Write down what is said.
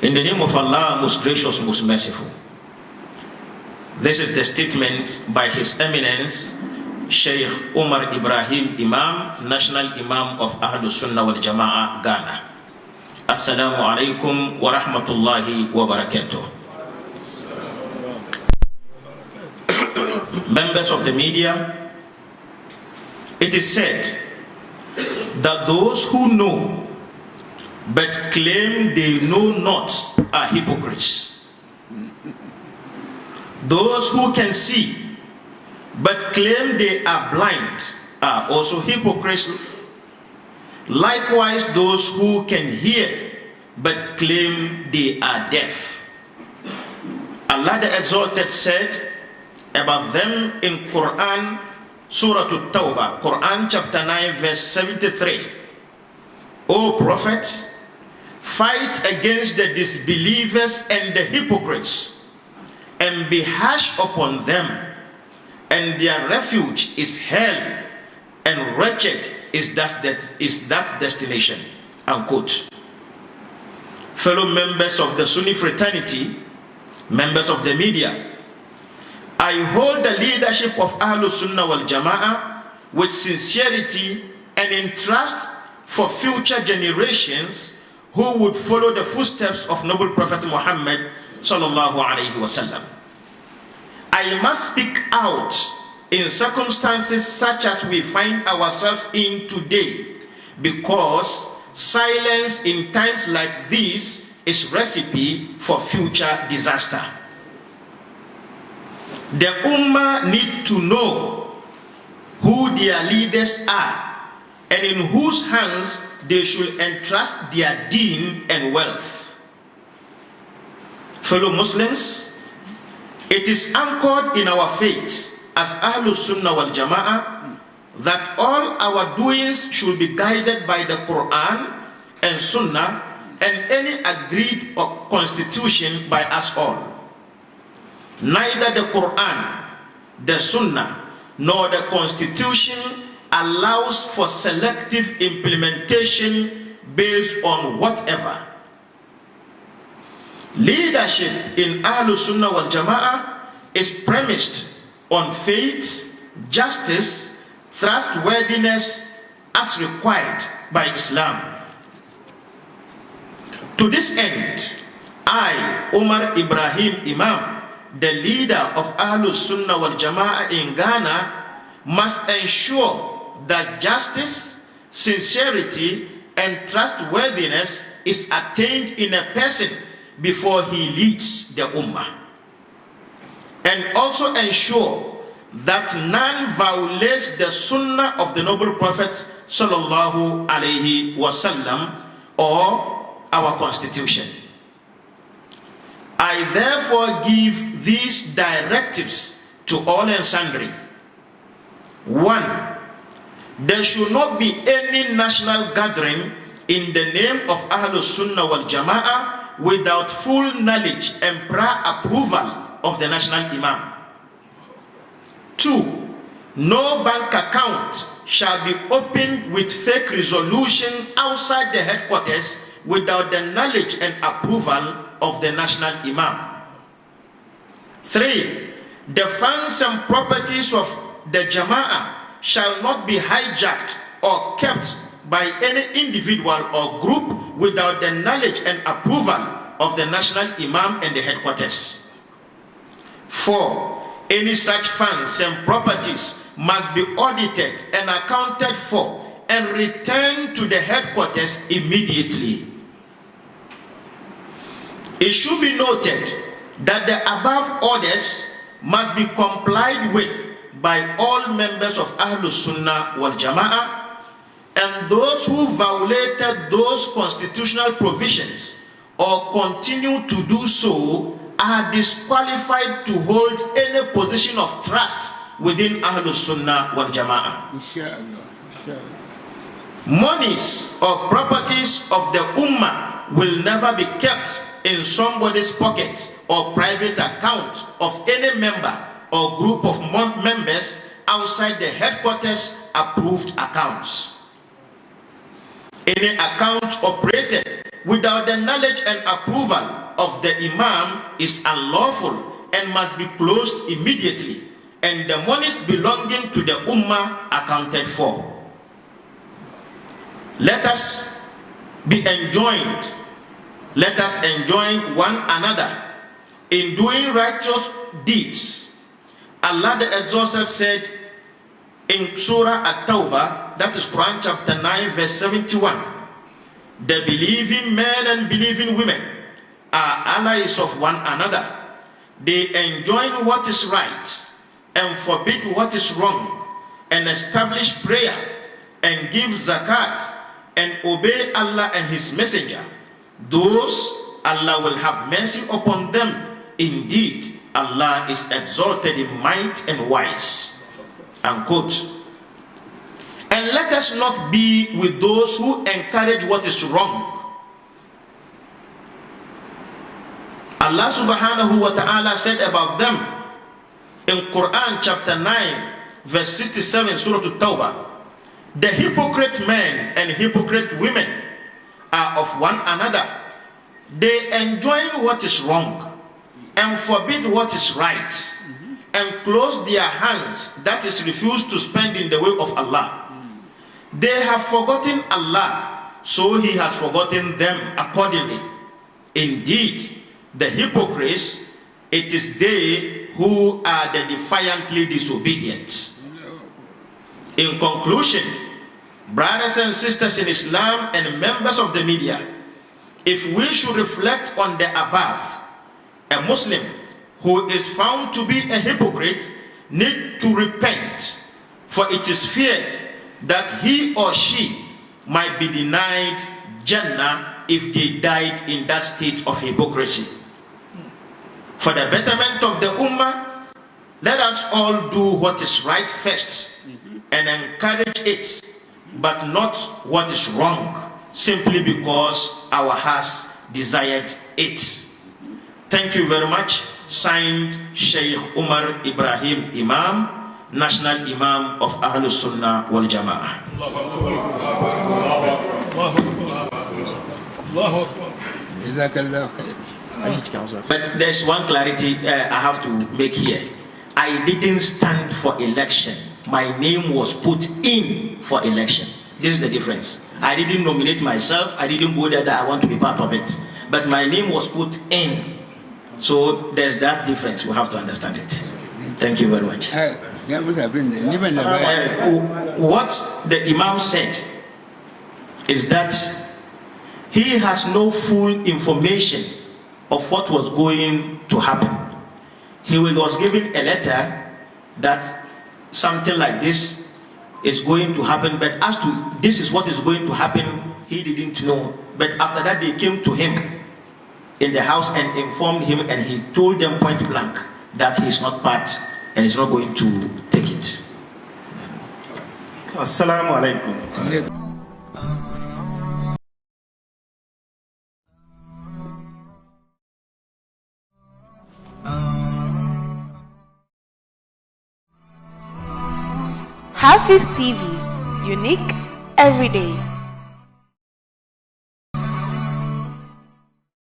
In the name of Allah, most gracious, most merciful. This is the statement by His Eminence, Sheikh Umar Ibrahim, Imam, National Imam of Ahlussunah Wal Jamaa, Ghana. Assalamu alaikum wa rahmatullahi wa barakatuh. Members of the media, it is said that those who know but claim they know not are hypocrites. Those who can see but claim they are blind are also hypocrites. Likewise, those who can hear but claim they are deaf. Allah the Exalted said about them in Quran, Surah At-Tawbah, Quran chapter 9, verse 73. O Prophet, fight against the disbelievers and the hypocrites, and be harsh upon them, and their refuge is hell, and wretched is that destination. Unquote. Fellow members of the Sunni fraternity, members of the media, I hold the leadership of Ahlussunah Wal Jamaa with sincerity and in trust for future generations who would follow the footsteps of noble Prophet Muhammad sallallahu alaihi wasallam. I must speak out in circumstances such as we find ourselves in today, because silence in times like these is recipe for future disaster. The Ummah need to know who their leaders are and in whose hands they should entrust their deen and wealth. Fellow Muslims, it is anchored in our faith as Ahlussunah Wal Jamaa that all our doings should be guided by the Quran and Sunnah and any agreed constitution by us all. Neither the Quran, the Sunnah, nor the Constitution allows for selective implementation based on whatever. Leadership in Ahlussunah Wal Jamaa is premised on faith, justice, trustworthiness as required by Islam. To this end, I, Umar Ibrahim Imam, the leader of Ahlussunah Wal Jamaa in Ghana, must ensure that justice, sincerity, and trustworthiness is attained in a person before he leads the Ummah, and also ensure that none violates the Sunnah of the noble Prophet sallallahu alaihi wasallam or our constitution. I therefore give these directives to all and sundry. 1. There should not be any national gathering in the name of Ahlussunah Wal Jamaa without full knowledge and prior approval of the national Imam. 2. No bank account shall be opened with fake resolution outside the headquarters without the knowledge and approval of the national Imam. 3. The funds and properties of the Jamaah shall not be hijacked or kept by any individual or group without the knowledge and approval of the national Imam and the headquarters. 4. Any such funds and properties must be audited and accounted for and returned to the headquarters immediately. It should be noted that the above orders must be complied with by all members of Ahlussunah Wal Jamaa, and those who violated those constitutional provisions or continue to do so are disqualified to hold any position of trust within Ahlussunah Wal Jamaa. Monies or properties of the Ummah will never be kept in somebody's pocket or private account of any member or group of members outside the headquarters approved accounts. Any account operated without the knowledge and approval of the Imam is unlawful and must be closed immediately, and the monies belonging to the Ummah accounted for. Let us be enjoined. Let us enjoin one another in doing righteous deeds. Allah the Exalted said in Surah At-Tawbah, that is Quran chapter 9 verse 71, the believing men and believing women are allies of one another. They enjoin what is right and forbid what is wrong, and establish prayer and give zakat and obey Allah and His Messenger. Those Allah will have mercy upon them. Indeed, Allah is exalted in might and wise. Unquote. And let us not be with those who encourage what is wrong. Allah subhanahu wa ta'ala said about them in Quran chapter 9 verse 67, Surah At-Tawbah, the hypocrite men and hypocrite women are of one another. They enjoin what is wrong and forbid what is right, and close their hands, that is, refuse to spend in the way of Allah. They have forgotten Allah, so He has forgotten them accordingly. Indeed, the hypocrites, it is they who are the defiantly disobedient. In conclusion, brothers and sisters in Islam and members of the media, if we should reflect on the above, a Muslim who is found to be a hypocrite need to repent, for it is feared that he or she might be denied Jannah if they died in that state of hypocrisy. For the betterment of the Ummah, let us all do what is right first and encourage it, but not what is wrong, simply because our hearts desired it. Thank you very much. Signed, Sheikh Umar Ibrahim, Imam, National Imam of Ahlussunah Wal Jamaa. But there's one clarity I have to make here. I didn't stand for election. My name was put in for election. This is the difference. I didn't nominate myself. I didn't go there that I want to be part of it. But my name was put in. So there's that difference. We have to understand it. Thank you very much. What the Imam said is that he has no full information of what was going to happen. He was given a letter that something like this is going to happen, but as to this is what is going to happen, he didn't know. But after that, they came to him in the house and informed him, and he told them point blank that he is not part and is not going to take it. Assalamu alaikum. Hafiz TV, unique every day.